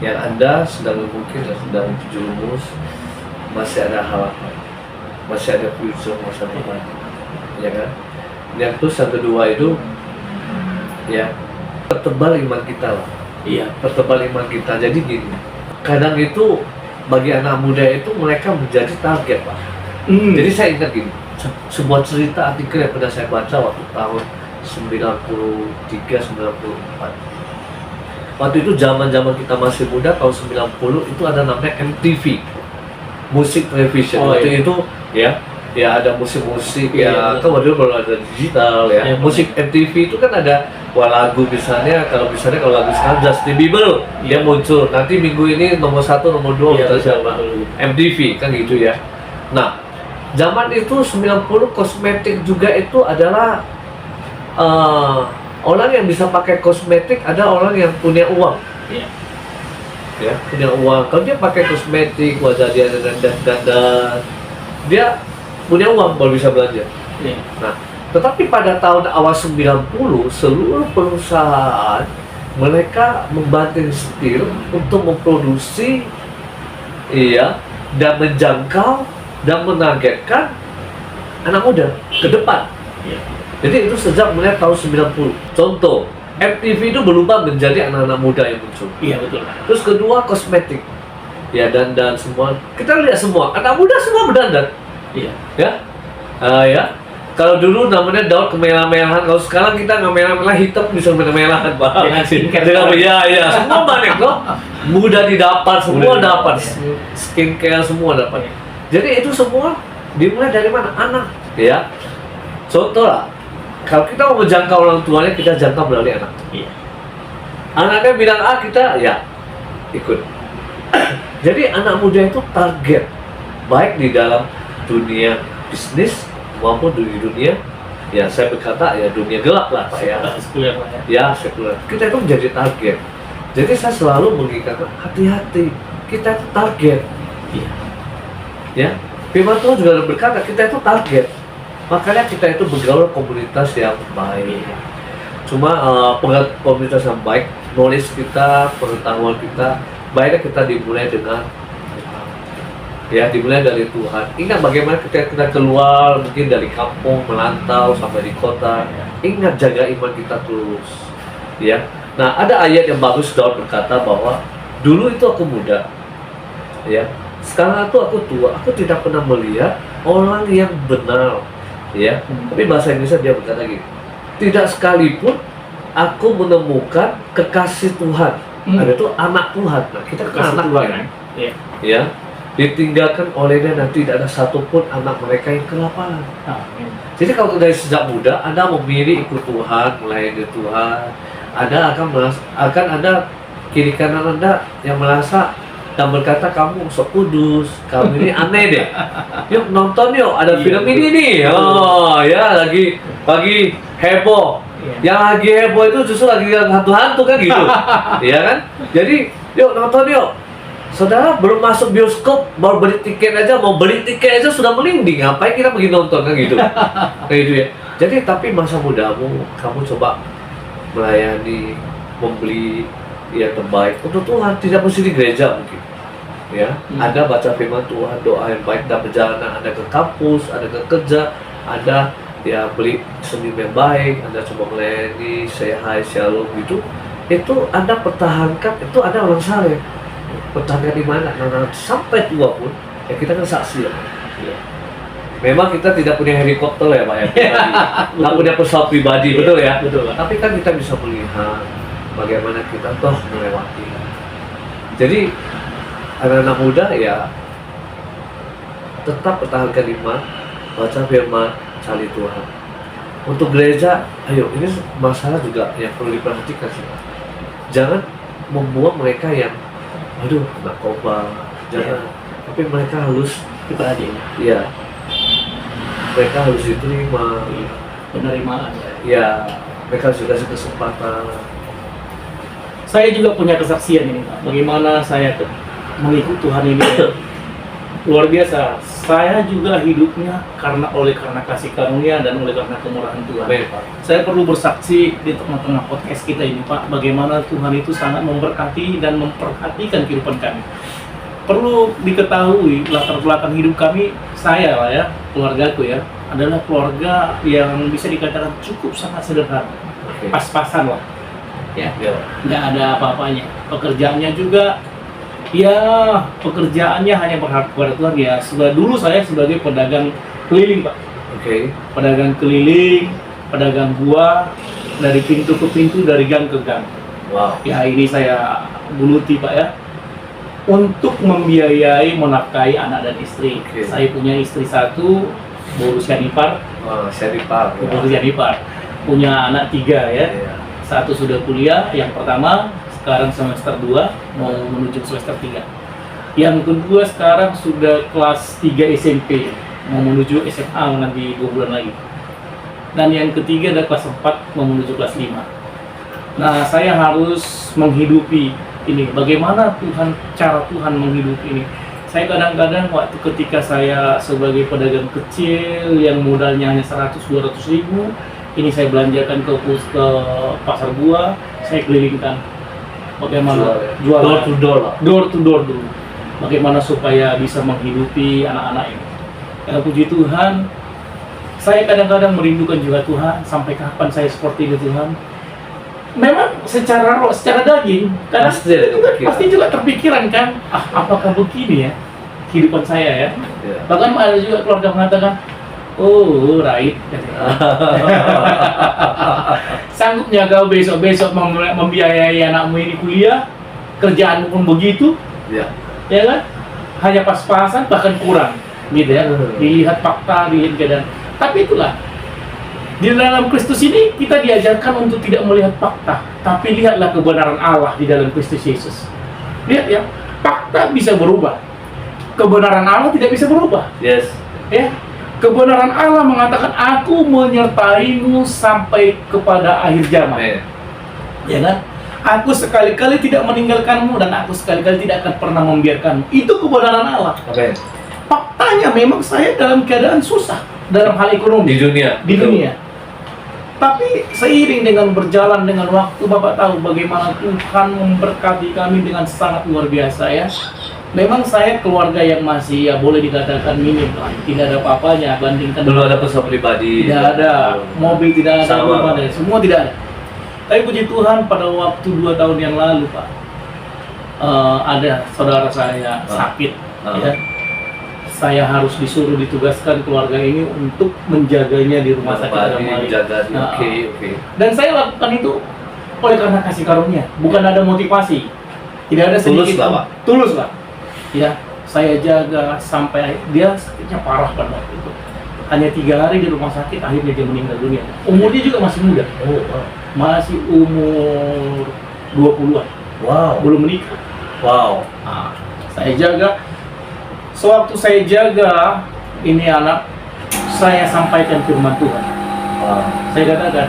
B: Yang Anda mungkin sedang terjerumus, masih ada harapan, masih ada future, masa depan, ya kan? Yang terus yang kedua itu, ya pertebal iman kita lah.
A: Iya.
B: Pertebal iman kita. Jadi gini, kadang itu bagi anak muda itu mereka menjadi target, Pak. Jadi saya ingat gini, sebuah cerita artikel yang pernah saya baca waktu tahun 93-94. Waktu itu zaman kita masih muda, tahun 90 itu ada namanya MTV, musik television. Waktu itu ya ada musik-musik kan waktu itu baru ada digital musik MTV itu kan ada lagu misalnya kalau lagu sekarang Justin Bieber dia muncul nanti minggu ini nomor 1 nomor 2 siapa MTV kan gitu ya. Nah zaman itu 90 kosmetik juga itu adalah orang yang bisa pakai kosmetik ada orang yang punya uang punya uang. Kalau dia pakai kosmetik wajah dia dandan dia punya uang baru bisa belanja. Nah, tetapi pada tahun awal 90 seluruh perusahaan mereka membanting setir untuk memproduksi dan menjangkau dan menargetkan anak muda ke depan. Jadi itu sejak mulai tahun 90. Contoh, MTV itu berubah menjadi anak-anak muda yang muncul.
A: Iya betul.
B: Terus kedua kosmetik. Dandan semua. Kita lihat semua anak muda semua berdandan. Kalau dulu namanya daun kemerah-merahan, kalau sekarang kita nggak merah-merah hitam bisa merah-merahan, Pak. Semua banyak loh. Mudah didapat, semua dapat. Skincare semua dapat. Jadi itu semua dimulai dari mana? Anak, Contoh lah, kalau kita mau menjangkau orang tuanya, kita jangkau melalui anak. Anaknya bilang A, kita ikut. Jadi anak muda itu target, baik di dalam dunia bisnis maupun di dunia saya berkata dunia gelap lah Pak sekuler. Kita itu menjadi target. Jadi saya selalu mengingatkan hati-hati, kita itu target. Firman Tuhan juga berkata kita itu target. Makanya kita itu bergaul komunitas yang baik. Cuma komunitas yang baik, knowledge kita, pengetahuan kita, baiknya kita dimulai dengan dimulai dari Tuhan. Ingat bagaimana kita keluar mungkin dari kampung, melantau sampai di kota. Ingat jaga iman kita terus. Nah ada ayat yang bagus Daud berkata bahwa dulu itu aku muda, sekarang itu aku tua. Aku tidak pernah melihat orang yang benar, Tapi bahasa Indonesia dia berkata gini, tidak sekalipun aku menemukan kekasih Tuhan. Ada itu anak Tuhan. Nah kita kan anak Tuhan, ditinggalkan olehnya dan tidak ada satupun anak mereka yang kelaparan. Jadi kalau dari sejak muda Anda memilih ikut Tuhan, melayani Tuhan, Anda akan ada kiri kanan Anda yang merasa dan berkata kamu sok kudus, kamu ini aneh deh. Yuk nonton yuk, ada film ini nih. Lagi heboh. Yang lagi heboh itu justru lagi hantu-hantu kan gitu. Kan? Jadi yuk nonton yuk. Saudara belum masuk bioskop, baru beli tiket aja sudah merinding. Ngapain kita pergi nonton kan gitu? Kayak gitu ya. Jadi tapi masa mudamu, kamu coba melayani, membeli yang terbaik untuk Tuhan. Tidak mesti di gereja mungkin. Anda baca firman Tuhan, doa yang baik dan perjalanan Anda ke kampus, Anda ke kerja, Anda beli senyum yang baik, Anda coba melayani, say hi, shalom gitu. Itu Anda pertahankan, itu Anda orang saleh. Pertahankan di mana? Nah, sampai tua pun kita kan saksi Memang kita tidak punya helikopter Pak nggak punya pesawat pribadi, betul ya? Betul. Tapi kan kita bisa melihat bagaimana kita toh melewati. Jadi anak-anak muda tetap pertahankan iman, baca firman, cari Tuhan. Untuk gereja, ayo ini masalah juga yang perlu diperhatikan sih. Jangan membuat mereka yang narkoba, jangan. Tapi mereka harus
A: diperhatiin.
B: Mereka harus diterima,
A: penerimaan.
B: Mereka harus dikasih kesempatan.
A: Saya juga punya kesaksian ini Pak. Bagaimana saya mengikut Tuhan ini luar biasa. Saya juga hidupnya karena kasih karunia dan karena kemurahan Tuhan.
B: Pak.
A: Saya perlu bersaksi di tengah-tengah podcast kita ini Pak, bagaimana Tuhan itu sangat memberkati dan memperhatikan kehidupan kami. Perlu diketahui latar belakang hidup kami, saya keluargaku adalah keluarga yang bisa dikatakan cukup sangat sederhana, pas-pasan lah. Nggak ada apa-apanya. Pekerjaannya juga Ya, pekerjaannya hanya berharap kepada Tuhan ya. Dulu saya sebagai pedagang keliling, Pak.
B: Oke.
A: Pedagang keliling, pedagang buah, dari pintu ke pintu, dari gang ke gang.
B: Wow.
A: Ya, ini saya geluti, Pak ya. Untuk membiayai, menafkahi anak dan istri.
B: Oke.
A: Saya punya istri satu, berusia nipar,
B: Seripar.
A: berusia nipar. Punya anak 3 ya.
B: Iya.
A: Satu sudah kuliah, yang pertama sekarang semester 2 mau menuju semester 3. Yang kedua sekarang sudah kelas 3 SMP mau menuju SMA nanti 2 bulan lagi. Dan yang ketiga ada kelas 4 mau menuju kelas 5. Nah, saya harus menghidupi ini. Bagaimana cara Tuhan menghidupi ini? Saya kadang-kadang waktu ketika saya sebagai pedagang kecil yang modalnya hanya 100-200 ribu, ini saya belanjakan ke pasar buah, saya kelilingkan. Bagaimana
B: Door to door lah.
A: door to door dulu. Bagaimana supaya bisa menghidupi anak-anak ini. Ya, puji Tuhan, saya kadang-kadang merindukan juga Tuhan, sampai kapan saya seperti ini Tuhan. Memang secara daging, kadang pasti juga terpikiran kan, apakah begini ya kehidupan saya ya.
B: Iya.
A: Bahkan ada juga keluarga mengatakan, oh, right. Sanggupnya kau besok-besok membiayai anakmu ini kuliah, kerjaanmu pun begitu,
B: Iya.
A: ya kan? Hanya pas-pasan, bahkan kurang, gitu ya. Dilihat fakta, dilihat keadaan. Tapi itulah, di dalam Kristus ini kita diajarkan untuk tidak melihat fakta, tapi lihatlah kebenaran Allah di dalam Kristus Yesus. Lihat ya, fakta bisa berubah, kebenaran Allah tidak bisa berubah.
B: Yes.
A: Ya, kebenaran Allah mengatakan, aku menyertaimu sampai kepada akhir zaman.
B: Amen.
A: Ya kan? Aku sekali-kali tidak meninggalkanmu dan aku sekali-kali tidak akan pernah membiarkanmu. Itu kebenaran Allah.
B: Amen.
A: Faktanya memang saya dalam keadaan susah dalam hal ekonomi
B: Di dunia.
A: di dunia. Tapi seiring dengan berjalan dengan waktu, Bapak tahu bagaimana Tuhan memberkati kami dengan sangat luar biasa ya. Memang saya keluarga yang masih ya boleh dikatakan minim lah, tidak ada apa-apanya bandingkan
B: Belum ada pesawat pribadi.
A: tidak ada, mobil tidak ada,
B: Sama.
A: rumah ada, semua tidak ada. Tapi puji Tuhan pada waktu 2 tahun yang lalu Pak, ada saudara saya sakit, ya. Saya harus disuruh ditugaskan keluarga ini untuk menjaganya di rumah sakit Damai.
B: Oke.
A: Dan saya lakukan itu oleh karena kasih karunia, bukan ada motivasi, tidak ada sedikit
B: Tulus lah, Pak.
A: tulus lah. Ya, saya jaga sampai dia sakitnya parah pada waktu itu. Hanya 3 hari di rumah sakit, akhirnya dia meninggal dunia. Umurnya juga masih muda. Masih umur 20-an.
B: Wow.
A: Belum menikah.
B: Wow.
A: Nah, saya jaga. Sewaktu saya jaga ini anak, saya sampaikan firman Tuhan.
B: Wow.
A: Saya katakan,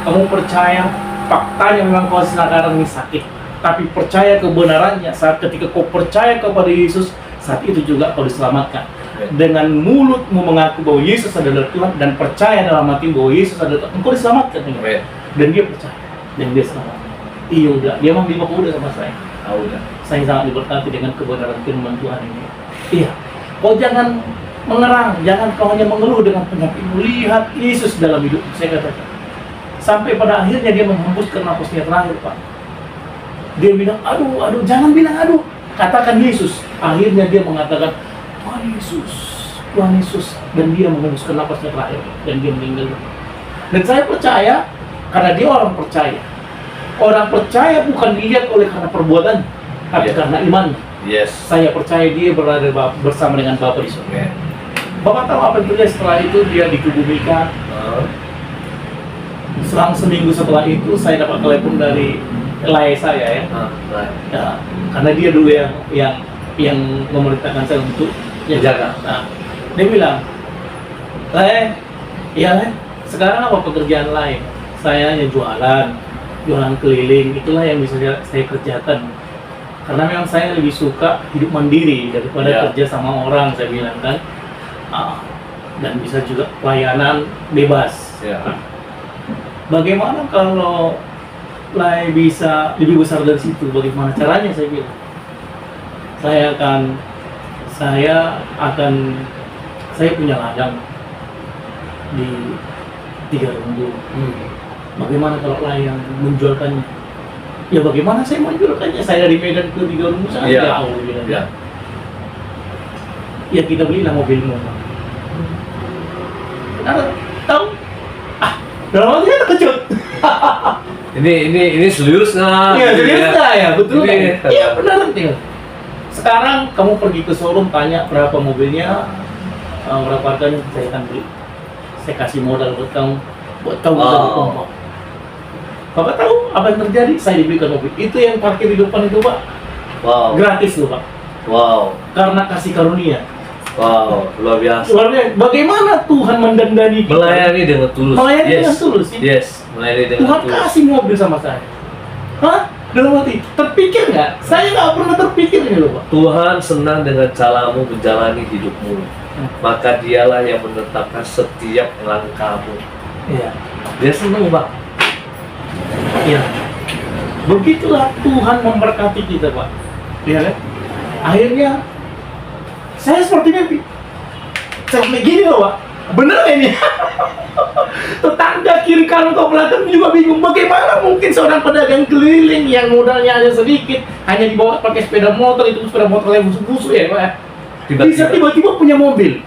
A: kamu percaya faktanya memang kau sekarang ini sakit, tapi percaya kebenarannya saat ketika kau percaya kepada Yesus, saat itu juga kau diselamatkan. Dengan mulutmu mengaku bahwa Yesus adalah Tuhan dan percaya dalam hati bahwa Yesus adalah Tuhan, engkau diselamatkan. Dan dia percaya dan dia selamat. Iya udah, dia memang udah sama saya.
B: Udah.
A: Saya sangat diberkati dengan kebenaran firman Tuhan ini. Iya, kau jangan mengerang, jangan kau hanya mengeluh dengan penyakitmu. Lihat Yesus dalam hidup. Saya katakan. Sampai pada akhirnya dia menghembuskan napasnya terakhir, Pak. Dia bilang, aduh, jangan bilang aduh. Katakan Yesus. Akhirnya dia mengatakan, Tuhan Yesus. Dan dia menghembuskan napasnya terakhir. Dan dia meninggal. Dan saya percaya, karena dia orang percaya. Orang percaya bukan dilihat oleh karena perbuatan, tapi karena iman.
B: Yes.
A: Saya percaya dia berada bersama dengan Bapa di surga. Bapak tahu apa yang terjadi setelah itu? Dia dikebumikan. Selang seminggu setelah itu saya dapat telepon dari klien saya ya. Ya, karena dia dulu yang memerintahkan saya untuk
B: jaga.
A: Nah, dia bilang, sekarang apa pekerjaan lain? Saya hanya jualan keliling, itulah yang bisa saya kerjakan. Karena memang saya lebih suka hidup mandiri daripada kerja sama orang, saya bilang kan. Dan bisa juga pelayanan bebas. Nah, bagaimana kalau bisa lebih besar dari situ? Bagaimana caranya? Saya bilang, saya punya ladang di 3 Rembu. Bagaimana kalau yang menjualkannya? Ya bagaimana saya mau jualkannya? Saya dari Medan ke Tiga Gunung sangat
B: Iya.
A: jauh. Bilang.
B: Ya.
A: Ya kita belilah mobilmu. Karena tahu, dalam hati saya terkejut.
B: Ini serius nggak?
A: Iya,
B: Gitu
A: serius nggak ya? Betul
B: Ini-
A: kan? Iya benar tinggal. Sekarang kamu pergi ke showroom tanya berapa mobilnya, berapa harganya, saya akan beli. Saya kasih modal buat kamu bisa berkumpul. Bapak tahu apa yang terjadi? Saya dibelikan mobil. Itu yang parkir di depan itu Pak,
B: Wow,
A: gratis loh Pak.
B: wow,
A: Karena kasih karunia.
B: wow, luar biasa.
A: Luar biasa. Bagaimana Tuhan mendandani kita?
B: Melayani dengan tulus.
A: Melayani
B: Yes.
A: dengan tulus.
B: Yes, melayani dengan
A: Tuhan
B: tulus.
A: kasih mobil sama saya. Hah? Dalam hati, terpikir nggak? Saya nggak pernah terpikir ini loh Pak.
B: Tuhan senang dengan caramu menjalani hidupmu. Maka dialah yang menetapkan setiap langkahmu.
A: Iya.
B: Dia senang, Pak.
A: Iya. Begitulah Tuhan memberkati kita, Pak. Iya kan? Akhirnya saya seperti mimpi. Sampai gini loh, Pak. Bener nggak ini? Tetangga kiri kanan kau belakang juga bingung. Bagaimana mungkin seorang pedagang keliling yang modalnya hanya sedikit, hanya dibawa pakai sepeda motor, itu sepeda motornya busuk-busuk ya, Pak. Bisa tiba-tiba punya mobil.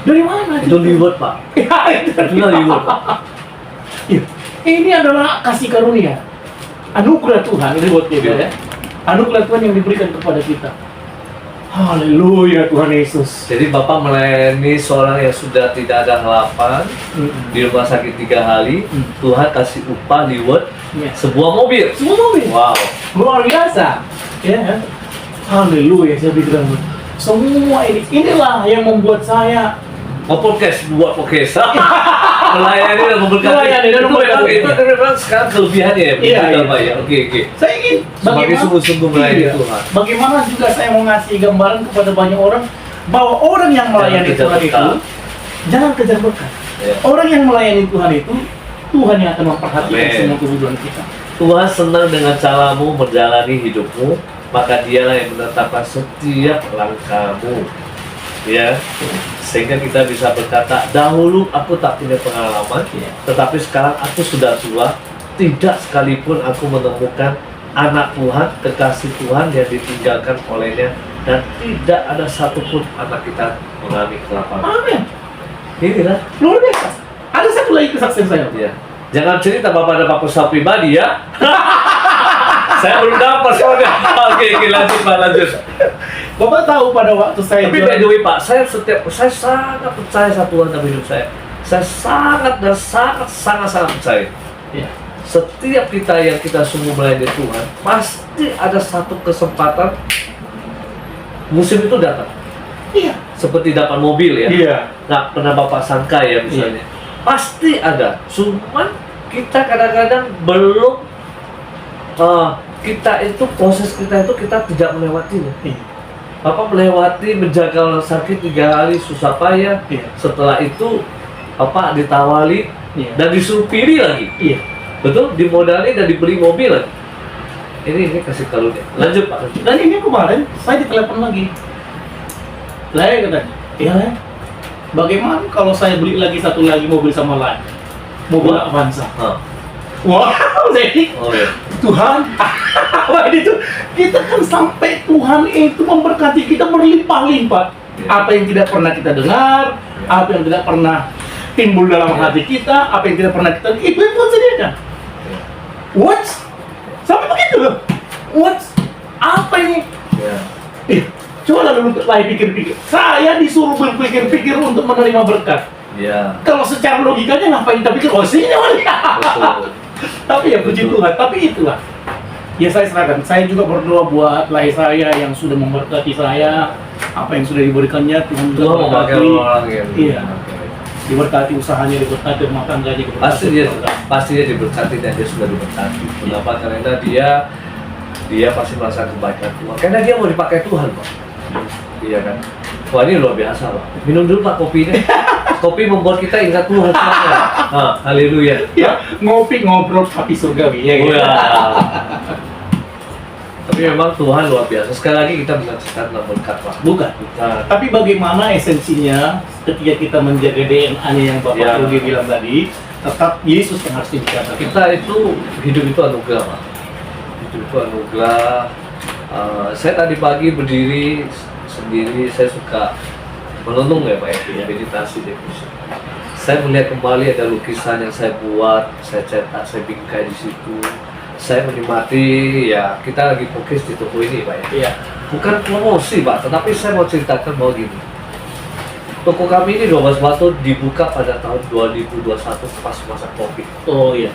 A: Dari mana?
B: Itu reward, Pak.
A: Ya,
B: Itu reward, Pak.
A: Iya. Ini adalah kasih karunia, anugerah Tuhan ini buat kita ya. Anugerah Tuhan yang diberikan kepada kita. Haleluya Tuhan Yesus.
B: Jadi Bapak melayani seorang yang sudah tidak ada harapan di rumah sakit 3 hari. Tuhan kasih upah reward
A: Ya.
B: sebuah mobil.
A: Semua mobil.
B: Wow.
A: Luar biasa. Ya. Haleluya saya bilang. Semua inilah yang membuat saya
B: Podcast, buat podcast. Melayani dan memberkati.
A: Melayani dan memberkati.
B: Itu memang sekarang kelebihannya ya.
A: Iya,
B: begitu,
A: iya.
B: Pak ya. Oke.
A: saya ingin
B: Semakin sungguh-sungguh melayani
A: Iya.
B: Tuhan.
A: Bagaimana juga saya mau ngasih gambaran kepada banyak orang bahwa orang yang melayani
B: Jangan kejar
A: Tuhan itu
B: berkat.
A: jangan kejar berkat.
B: Ya.
A: Orang yang melayani Tuhan itu Tuhan yang akan memperhatikan
B: Amin.
A: semua kebutuhan kita.
B: Tuhan senang dengan caramu menjalani hidupmu, maka dialah yang menetapkan setiap langkahmu. Ya, sehingga kita bisa berkata, dahulu aku tak punya pengalaman,
A: Ya.
B: tetapi sekarang aku sudah tua, tidak sekalipun aku menemukan anak Tuhan, kekasih Tuhan yang ditinggalkan olehnya, dan tidak ada satupun anak kita mengalami kelaparan.
A: Amin.
B: Inilah,
A: Luar biasa. Ada satu lagi kesaksian saya.
B: ya. Jangan cerita Bapak ada proposal pribadi ya. Saya belum dapat soalnya. Oke, lanjut Pak, lanjut.
A: Bapak tahu pada waktu saya
B: Tapi by the way Pak, saya sangat percaya satu Tuhan dalam hidup saya. Saya sangat percaya.
A: Ya.
B: Setiap kita yang kita sungguh melayani Tuhan, pasti ada satu kesempatan musim itu datang.
A: Iya.
B: Seperti dapat mobil ya.
A: Iya.
B: Nggak pernah Bapak sangka ya misalnya. Pasti ada. Cuman kita kadang-kadang belum kita itu proses kita itu kita tidak melewatinya.
A: Iya.
B: Bapak melewati menjaga orang sakit 3 hari susah payah.
A: Iya.
B: Setelah itu Bapak ditawari
A: Iya.
B: dan disuruh pilih lagi.
A: Iya.
B: Betul? Dimodali dan dibeli mobil lagi. Ini kasih karunia. Lanjut Pak.
A: Dan ini kemarin saya ditelepon lagi. Saya kata, ya bagaimana kalau saya beli lagi satu lagi mobil sama lain? Mobil
B: Wah.
A: Avanza.
B: Hah.
A: Wow, jadi
B: Oh ya.
A: Tuhan, apa itu? Kita kan sampai Tuhan itu memberkati kita berlimpah-limpah.
B: Ya.
A: Apa yang tidak pernah kita dengar, apa yang tidak pernah timbul dalam
B: Ya.
A: hati kita, apa yang tidak pernah kita, itu yang Tuhan sediakan. What? Sampai begitu loh. What? Apa ini?
B: Ya.
A: Coba lalu lagi pikir-pikir. Saya disuruh berpikir-pikir untuk menerima berkat.
B: Ya.
A: Kalau secara logikanya ngapain kita pikir, oh sini
B: Betul.
A: Tapi ya puji
B: Betul.
A: Tuhan, tapi itulah. Ya saya serahkan. Saya juga berdoa buat lahir saya yang sudah memberkati saya. Apa yang sudah diberikannya Tuhan juga
B: Tuhan memakai
A: berkati.
B: orang yang
A: Iya. Diberkati usahanya, diberkati rumah tangganya, diberkati.
B: pasti dia diberkati dan dia sudah diberkati. Kenapa? Karena dia pasti merasa kebaikan Tuhan. Karena dia mau dipakai Tuhan, Pak. Iya kan? Wah, ini luar biasa, Pak. Minum dulu Pak kopinya. Kopi membuat kita ingat Tuhan semuanya. Haleluya.
A: Ya, ngopi ngobrol tapi surgawi ya.
B: Oh, ya. Tapi memang Tuhan luar biasa. Sekali lagi kita menyaksikan tentang berkat, Pak.
A: Bukan.
B: Bukan.
A: Tapi bagaimana esensinya ketika kita menjaga DNA-nya yang Bapak
B: Ya.
A: Rudi bilang tadi, tetap Yesus yang harus dibicarakan.
B: Kita itu hidup itu anugerah, Pak. Hidup itu anugerah. Saya tadi pagi berdiri sendiri, saya suka merenung ya Pak ya, meditasi devotion. Saya melihat kembali ada lukisan yang saya buat, saya cetak, saya bingkai di situ. Saya menikmati, ya kita lagi fokus di toko ini Pak ya.
A: Iya.
B: Bukan promosi Pak, tetapi saya mau ceritakan bahwa gini. Toko kami ini 12 Batu dibuka pada tahun 2021 pas masa Covid.
A: Oh iya.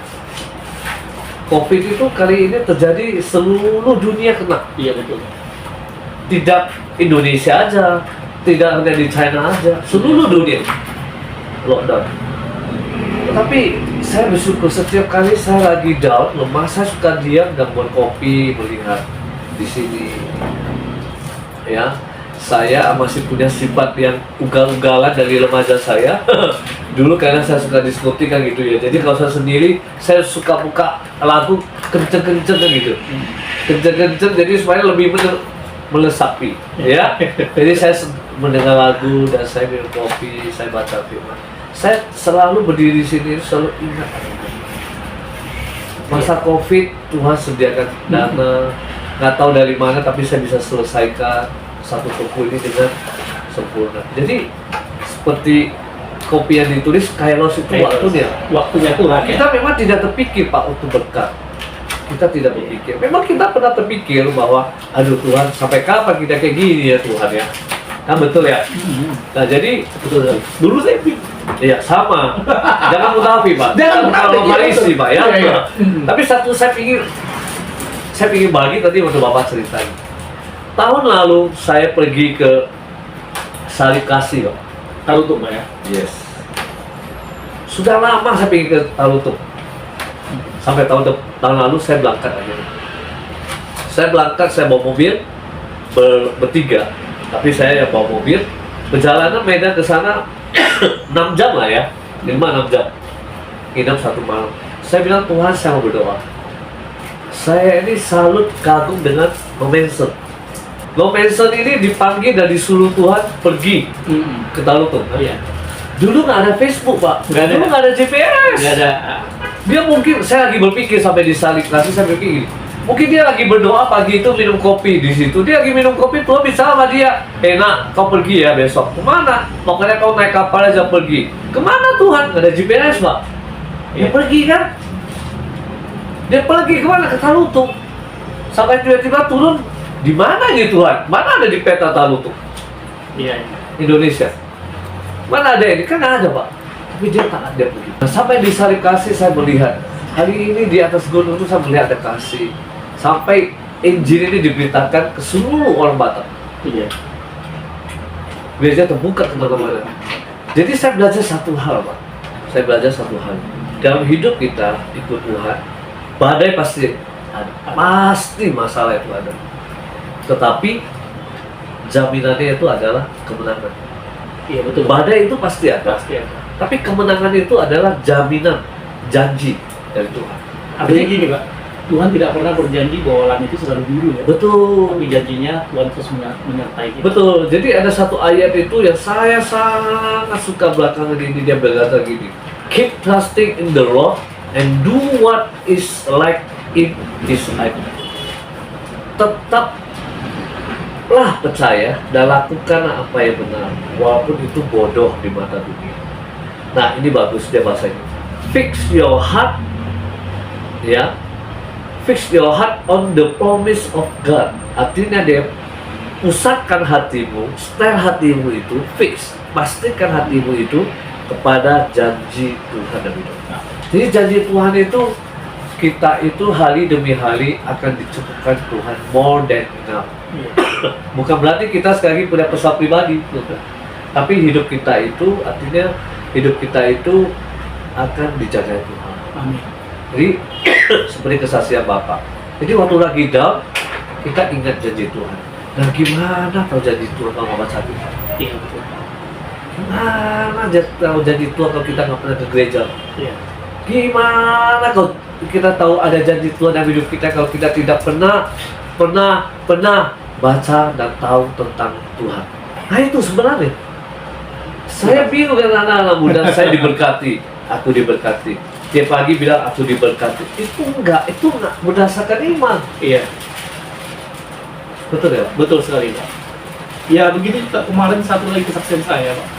B: Covid itu kali ini terjadi seluruh dunia kena.
A: Iya betul.
B: Tidak Indonesia aja, tidak hanya di China aja, seluruh dunia lockdown. Tapi saya bersyukur setiap kali saya lagi down, lemah, saya suka diam dan buat kopi, melihat di sini. Ya, saya masih punya sifat yang ugal-ugalan dari remaja saya. Dulu karena saya suka diskuti kan gitu ya. Jadi kalau saya sendiri, saya suka buka lagu kenceng-kenceng kan gitu. Kenceng-kenceng jadi supaya lebih melesapi, ya. Jadi saya mendengar lagu dan saya minum kopi, saya baca firman. Saya selalu berdiri di sini selalu ingat masa Covid, Tuhan sediakan dana, nggak tahu dari mana tapi saya bisa selesaikan satu toko ini dengan sempurna. Jadi seperti kopi yang ditulis Kairos itu waktunya
A: Tuhan.
B: kita memang tidak terpikir Pak untuk berkat. Kita tidak berpikir. Memang kita pernah terpikir bahwa aduh Tuhan sampai kapan kita kayak gini ya Tuhan ya. Kan betul ya. Nah jadi betul. Dulu saya pikir iya sama. Jangan munafik Pak.
A: Jangan munafik,
B: Marisi Pak ya.
A: Iya.
B: Tapi satu saya pikir bagi tadi untuk Bapak ceritain. Tahun lalu saya pergi ke Salib Kasih Pak.
A: Tarutuk Pak ya.
B: Yes. Sudah lama saya pergi ke Tarutuk. Sampai tahun lalu saya berangkat aja. Saya berangkat, saya bawa mobil bertiga. Tapi saya yang bawa mobil. Perjalanan Medan ke sana 6 jam lah ya. 5-6 jam. Nginap 1 malam. Saya bilang Tuhan saya mau berdoa. Saya ini salut kagum dengan No Manson. No Manson ini dipanggil dan disuruh Tuhan pergi ke Tarutung.
A: Oh iya.
B: Dulu nggak ada Facebook Pak.
A: Nggak ada.
B: Dulu nggak ada GPS.
A: Nggak ada.
B: Dia mungkin, saya lagi berpikir sampai di Salib Kasih, saya berpikir mungkin dia lagi berdoa pagi itu minum kopi di situ. Dia lagi minum kopi, Tuhan bicara sama dia, nak, kau pergi ya besok. Kemana? Makanya kau naik kapal aja pergi. Kemana Tuhan? Nggak ada GPS Pak. Dia pergi kan? Dia pergi kemana? Ke Tarutung. Sampai tiba-tiba turun. Di mana nih Tuhan? Mana ada di peta Tarutung?
A: Iya.
B: Indonesia. Mana ada ini? Kan nggak ada Pak. Tapi dia taat, dia pergi. Nah, sampai di Salib Kasih saya melihat. Hari ini di atas gunung itu saya melihat ada kasih. Sampai Injil ini diberitakan ke seluruh orang Batak.
A: Iya.
B: Gereja terbuka kemana-mana. Jadi saya belajar satu hal Pak. Saya belajar satu hal. Dalam hidup kita ikut Tuhan, badai pasti ada. Pasti masalah itu ada. Tetapi jaminannya itu adalah kemenangan.
A: Iya betul.
B: Badai itu pasti ada.
A: Pasti ada.
B: Tapi kemenangan itu adalah jaminan, janji dari Tuhan.
A: Artinya gini Pak, Tuhan tidak pernah berjanji bahwa langit itu selalu biru ya.
B: Betul.
A: Tapi janjinya Tuhan terus menyertai kita.
B: Betul. Jadi ada satu ayat itu yang saya sangat suka belakangan ini, dia berkata gini. Keep trusting in the Lord and do what is like in His sight. Tetaplah percaya dan lakukan apa yang benar, walaupun itu bodoh di mata dunia. Nah ini bagus dia bahasanya. Fix your heart, ya. Fix your heart on the promise of God. Artinya dia pusatkan hatimu, setel hatimu itu fix. Pastikan hatimu itu kepada janji Tuhan dan hidup. Jadi janji Tuhan itu kita itu hari demi hari akan dicukupkan Tuhan more than enough. Bukan berarti kita sekali lagi punya pesawat pribadi, bukan. Tapi hidup kita itu artinya hidup kita itu akan dijaga Tuhan.
A: Amin.
B: Jadi seperti kesaksian Bapak. Jadi waktu lagi down, kita ingat janji Tuhan. Nah gimana kalau janji Tuhan kalau Bapak sakit?
A: Iya betul.
B: Gimana kalau janji Tuhan kalau kita nggak pernah ke gereja?
A: Iya.
B: Gimana kalau kita tahu ada janji Tuhan dalam hidup kita kalau kita tidak pernah baca dan tahu tentang Tuhan? Nah itu sebenarnya. Saya bingung dengan anak-anak muda, saya diberkati. aku diberkati. Tiap pagi bilang aku diberkati. Itu enggak berdasarkan iman.
A: Iya,
B: Betul ya?
A: betul sekali Pak. Ya begitu juga kemarin satu lagi kesaksian saya Pak.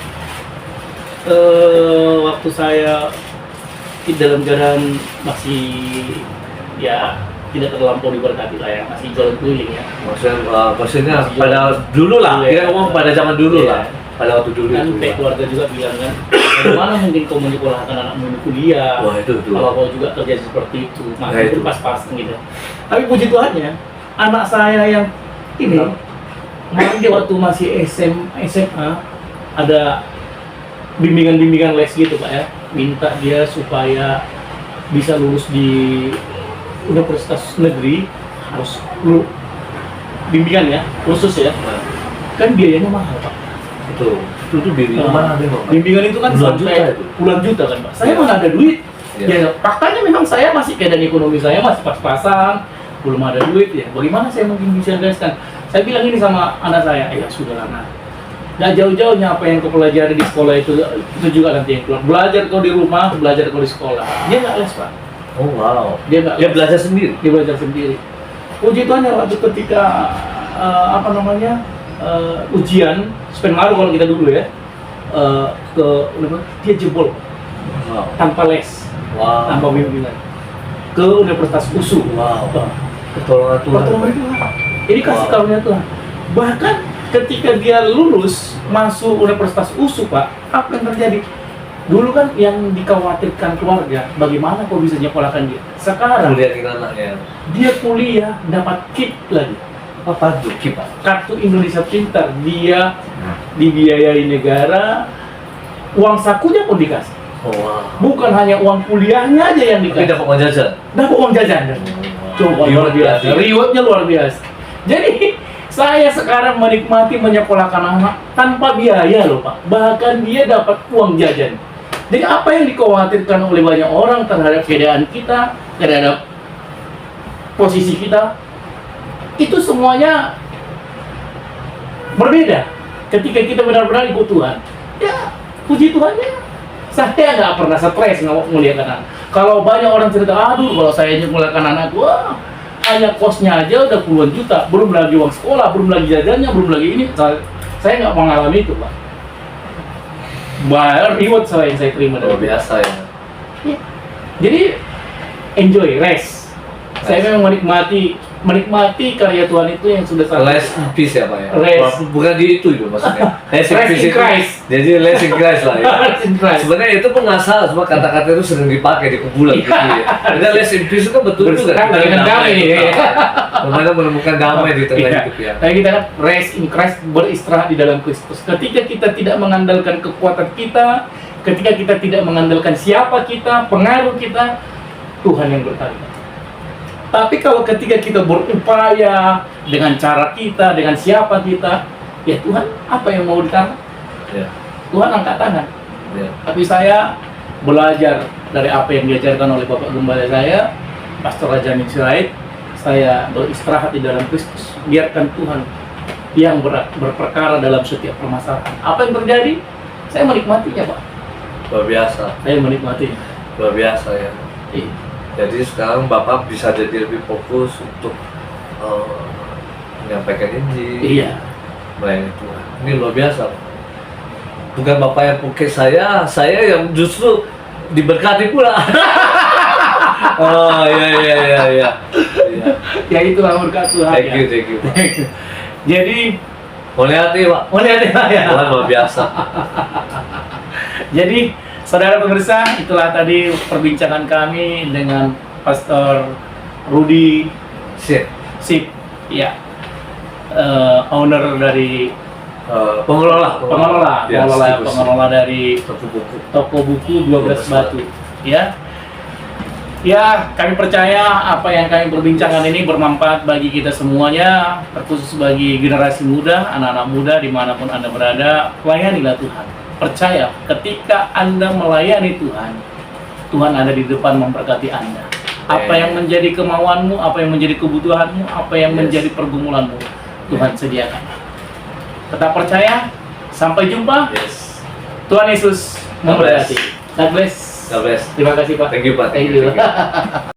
A: Waktu saya di dalam keadaan masih ya tidak terlampau diberkati lah ya, masih jalan keliling ya.
B: Maksudnya
A: Masih
B: pada dulu lah,
A: Iya.
B: kita ngomong pada zaman dulu
A: Iya.
B: lah. Pada waktu dulu
A: Kan
B: itu.
A: pihak keluarga juga bilang kan, bagaimana mungkin kau menyekolahkan anakmu di kuliah?
B: Wah itu.
A: Kalau kau juga kerja seperti itu,
B: Nah,
A: maka itu
B: itu.
A: pas-pasan gitu. Tapi puji Tuhannya, anak saya yang ini kemarin dia waktu masih SMA ada bimbingan-bimbingan les gitu Pak ya, minta dia supaya bisa lulus di universitas negeri harus bimbingan ya khusus ya,
B: Nah,
A: kan biayanya mahal Pak.
B: itu bimbingan mana deh Pak?
A: Bimbingan itu kan
B: Puluhan
A: sampai
B: juta itu.
A: puluhan juta kan Pak. Saya
B: Iya.
A: mana ada duit.
B: Iya.
A: Ya faktanya memang saya masih keadaan ekonomi saya masih pas-pasan, belum ada duit ya. Bagaimana saya mungkin bisa gaskan? Saya bilang ini sama anak saya, ya sudah lah nak. Nggak jauh-jauhnya apa yang kau pelajari di sekolah itu juga nanti yang keluar. Belajar kau di rumah, belajar kau di sekolah. Dia nggak les Pak.
B: Oh wow.
A: Dia nggak
B: Dia
A: les.
B: belajar sendiri.
A: Dia belajar sendiri. Puji Tuhan ya waktu ketika ujian Spenmaru kalau kita dulu ya dia jebol
B: Wow.
A: tanpa les,
B: Wow.
A: tanpa bimbingan ke Universitas USU.
B: Wow. Pertolongan Tuhan.
A: Pertolongan Tuhan. Ini kasih
B: Wow.
A: karunia Tuhan. Bahkan ketika dia lulus masuk Universitas USU Pak, apa yang terjadi? Dulu kan yang dikhawatirkan keluarga, bagaimana kok bisa nyekolahkan dia? Sekarang
B: Kuliahin anaknya.
A: dia kuliah dapat KIP lagi.
B: Apa tuh Pak?
A: Kartu Indonesia Pintar, dia dibiayai negara, uang sakunya pun dikasih.
B: Oh wow.
A: Bukan hanya uang kuliahnya aja yang
B: Tapi
A: dikasih,
B: dapat uang jajan.
A: dapat uang jajan. Coba luar biasa, rewardnya luar biasa. Jadi saya sekarang menikmati menyekolahkan anak tanpa biaya loh Pak. Bahkan dia dapat uang jajan. Jadi apa yang dikhawatirkan oleh banyak orang terhadap keadaan kita, terhadap posisi kita, itu semuanya berbeda ketika kita benar-benar ikut Tuhan. Ya, puji Tuhannya, saya nggak pernah stres ngelihat anak. Kalau banyak orang cerita, aduh kalau saya nyekolahkan anak, wah hanya kosnya aja udah puluhan juta, belum lagi uang sekolah, belum lagi jajannya, belum lagi ini. Saya nggak mengalami itu Pak. Banyak reward yang saya terima
B: Luar
A: dari
B: biasa ya.
A: Ya. Jadi enjoy, rest. Saya memang menikmati karya Tuhan itu yang sudah sangat
B: Les in peace ya Pak ya?
A: Les.
B: Bukan di itu maksudnya. Les in
A: Rest
B: peace
A: in
B: itu.
A: Christ.
B: Jadi les in Christ lah ya.
A: Rest in Christ.
B: Sebenarnya itu pun nggak salah, cuma kata-kata itu sering dipakai di kumpulan gitu ya. Karena les in peace itu kan betul juga.
A: Berserang
B: Kita
A: dengan damai.
B: Bagaimana menemukan damai di tengah
A: Iya.
B: hidup ya.
A: Tapi kita kan rest in Christ, beristirahat di dalam Kristus. Ketika kita tidak mengandalkan kekuatan kita, ketika kita tidak mengandalkan siapa kita, pengaruh kita, Tuhan yang bertanggung. Tapi kalau ketika kita berupaya dengan cara kita, dengan siapa kita, ya Tuhan apa yang mau ditanggung?
B: Ya.
A: Tuhan angkat tangan.
B: Ya.
A: Tapi saya belajar dari apa yang diajarkan oleh Bapak Gembala saya, Pastor Rajamin Sirait. Saya beristirahat di dalam Kristus. Biarkan Tuhan yang berperkara dalam setiap permasalahan. Apa yang terjadi? Saya menikmatinya, Pak.
B: Luar biasa.
A: Saya menikmatinya.
B: Luar biasa ya.
A: Iya.
B: Jadi sekarang Bapak bisa jadi lebih fokus untuk menyampaikan Injil,
A: Iya.
B: melayani Tuhan. Ini luar biasa. Bukan Bapak yang pakai saya yang justru diberkati pula. Oh iya. Iya.
A: Ya itulah berkat Tuhan.
B: Thank
A: ya.
B: you, thank you. Pak.
A: Jadi,
B: Boleh hati Pak.
A: oh lihat ya.
B: Tuhan luar biasa.
A: Jadi, saudara pemirsa, itulah tadi perbincangan kami dengan Pastor Rudy
B: Sip.
A: Sip, ya, owner dari
B: Pengelola Ya, distribusi.
A: pengelola dari
B: Toko buku.
A: toko buku 12 Batu, ya. Ya, kami percaya apa yang kami perbincangkan ini bermanfaat bagi kita semuanya, terkhusus bagi generasi muda, anak-anak muda dimanapun Anda berada, layanilah Tuhan. Percaya, ketika Anda melayani Tuhan, Tuhan ada di depan memberkati Anda. Apa yang menjadi kemauanmu, apa yang menjadi kebutuhanmu, apa yang
B: Yes.
A: menjadi pergumulanmu, Tuhan sediakan. Tetap percaya, sampai jumpa.
B: Yes.
A: Tuhan Yesus memberkati. God bless.
B: God bless.
A: Terima kasih Pak.
B: Thank you Pak.
A: Thank you.